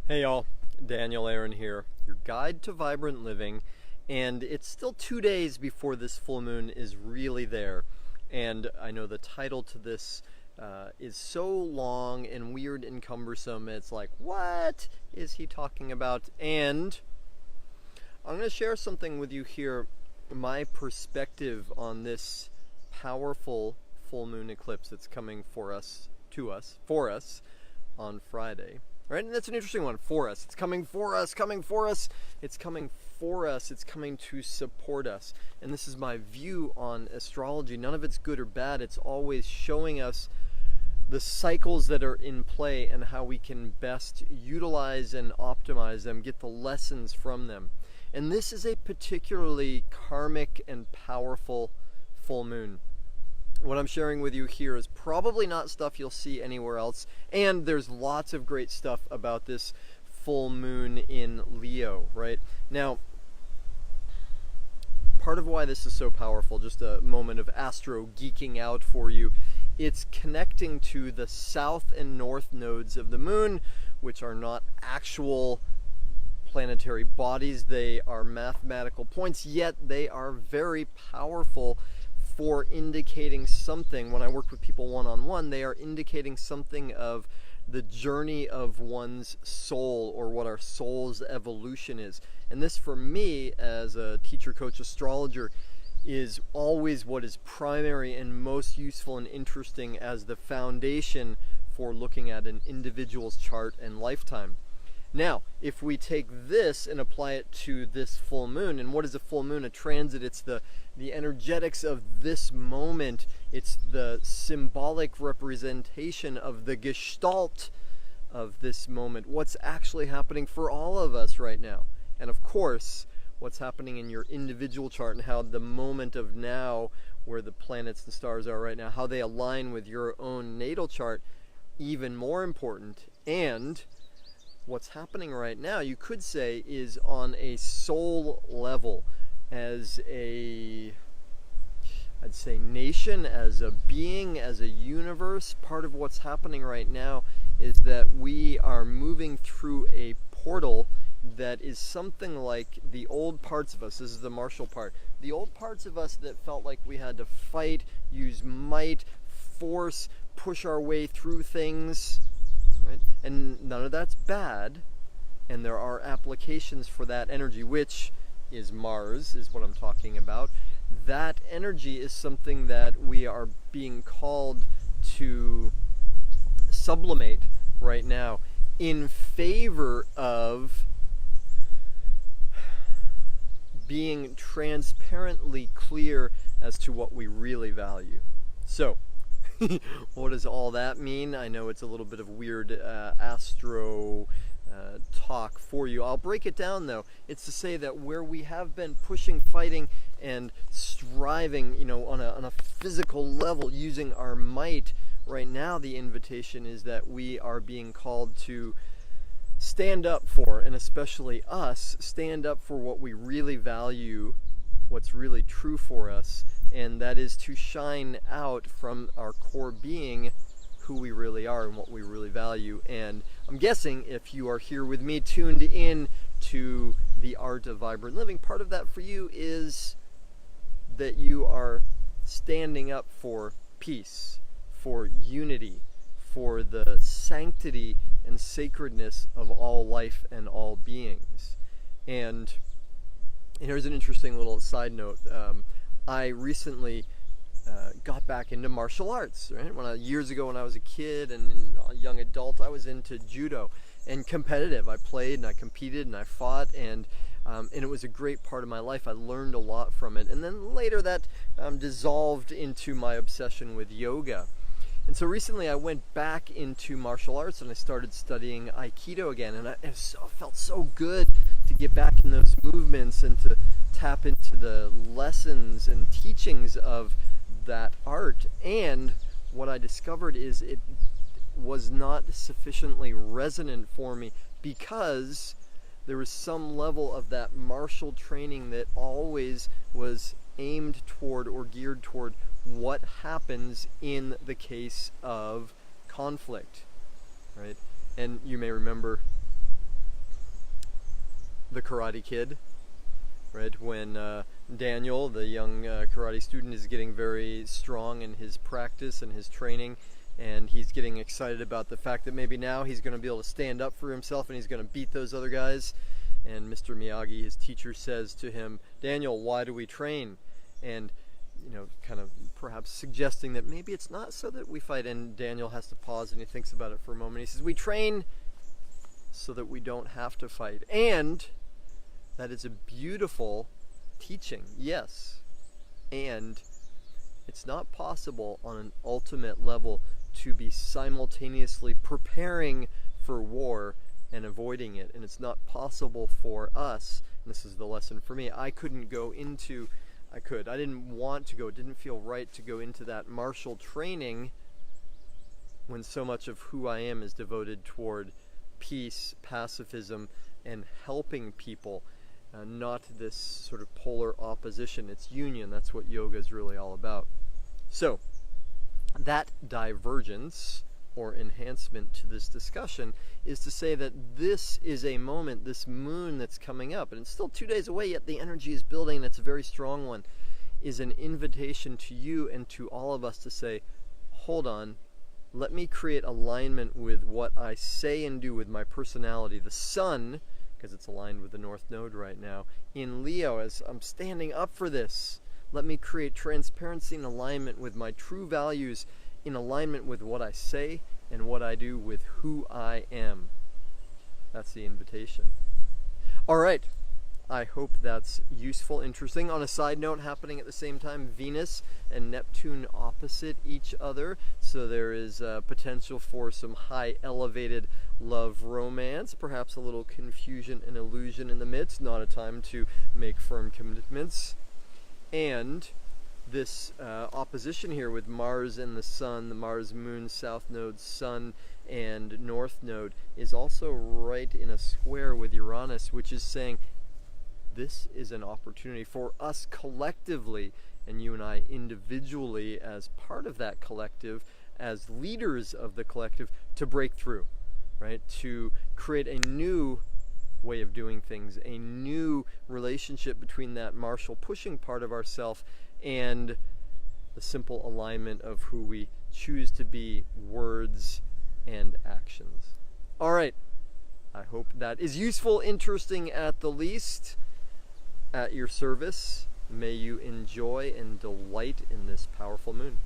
Hey y'all, Daniel Aaron here, your guide to vibrant living, and it's still 2 days before this full moon is really there. And I know the title to this is so long and weird and cumbersome, it's like, what is he talking about? And I'm going to share something with you here, my perspective on this powerful full moon eclipse that's coming for us on Friday. Right? And that's an interesting one. For us. It's coming for us, coming for us. It's coming for us. It's coming to support us. And this is my view on astrology. None of it's good or bad. It's always showing us the cycles that are in play and how we can best utilize and optimize them, get the lessons from them. And this is a particularly karmic and powerful full moon. What I'm sharing with you here is probably not stuff you'll see anywhere else, and there's lots of great stuff about this full moon in Leo, right? Now, part of why this is so powerful, just a moment of astro geeking out for you, it's connecting to the south and north nodes of the moon, which are not actual planetary bodies. They are mathematical points, yet they are very powerful for indicating something. When I work with people one-on-one, they are indicating something of the journey of one's soul, or what our soul's evolution is. And this, for me, as a teacher, coach, astrologer, is always what is primary and most useful and interesting as the foundation for looking at an individual's chart and lifetime. Now, if we take this and apply it to this full moon, and what is a full moon? A transit, it's the energetics of this moment. It's the symbolic representation of the gestalt of this moment. What's actually happening for all of us right now. And of course, what's happening in your individual chart and how the moment of now, where the planets and stars are right now, how they align with your own natal chart, even more important. And what's happening right now, you could say, is on a soul level, as I'd say nation, as a being, as a universe. Part of what's happening right now is that we are moving through a portal that is something like the old parts of us. This is the martial part. The old parts of us that felt like we had to fight, use might, force, push our way through things. Right? And none of that's bad, and there are applications for that energy, which is Mars, is what I'm talking about. That energy is something that we are being called to sublimate right now in favor of being transparently clear as to what we really value. So, what does all that mean? I know it's a little bit of weird astro talk for you. I'll break it down though. It's to say that where we have been pushing, fighting, and striving, on a physical level, using our might, right now the invitation is that we are being called to stand up for, and especially us, stand up for what we really value, what's really true for us, and that is to shine out from our core being who we really are and what we really value. And I'm guessing if you are here with me, tuned in to the art of vibrant living, part of that for you is that you are standing up for peace, for unity, for the sanctity and sacredness of all life and all beings. And here's an interesting little side note. I recently got back into martial arts. Right? Years ago when I was a kid and a young adult, I was into judo and competitive. I played and I competed and I fought, and it was a great part of my life. I learned a lot from it. And then later that dissolved into my obsession with yoga. And so recently I went back into martial arts and I started studying Aikido again, and it felt so good to get back in those movements and to tap into the lessons and teachings of that art. And what I discovered is it was not sufficiently resonant for me, because there was some level of that martial training that always was aimed toward or geared toward what happens in the case of conflict, right? And you may remember the Karate Kid, right? When Daniel, the young karate student, is getting very strong in his practice and his training, and he's getting excited about the fact that maybe now he's going to be able to stand up for himself and he's going to beat those other guys. And Mr. Miyagi, his teacher, says to him, "Daniel, why do we train?" And kind of perhaps suggesting that maybe it's not so that we fight. And Daniel has to pause and he thinks about it for a moment. He says, "We train so that we don't have to fight." And that is a beautiful teaching, yes. And it's not possible on an ultimate level to be simultaneously preparing for war and avoiding it. And it's not possible for us, and this is the lesson for me, I didn't want to go, it didn't feel right to go into that martial training when so much of who I am is devoted toward peace, pacifism, and helping people. Not this sort of polar opposition. It's union. That's what yoga is really all about. So, that divergence or enhancement to this discussion is to say that this is a moment, this moon that's coming up, and it's still 2 days away, yet the energy is building, and it's a very strong one, is an invitation to you and to all of us to say, hold on, let me create alignment with what I say and do with my personality. The sun, because it's aligned with the North Node right now, in Leo, as I'm standing up for this, let me create transparency and alignment with my true values, in alignment with what I say and what I do with who I am. That's the invitation. All right. I hope that's useful, interesting. On a side note, happening at the same time, Venus and Neptune opposite each other. So there is potential for some high elevated love romance, perhaps a little confusion and illusion in the midst. Not a time to make firm commitments. And this opposition here with Mars and the Sun, the Mars Moon, South Node, Sun, and North Node, is also right in a square with Uranus, which is saying this is an opportunity for us collectively, and you and I individually as part of that collective, as leaders of the collective, to break through, right? To create a new way of doing things, a new relationship between that martial pushing part of ourself and the simple alignment of who we choose to be, words and actions. All right. I hope that is useful, interesting at the least. At your service, may you enjoy and delight in this powerful moon.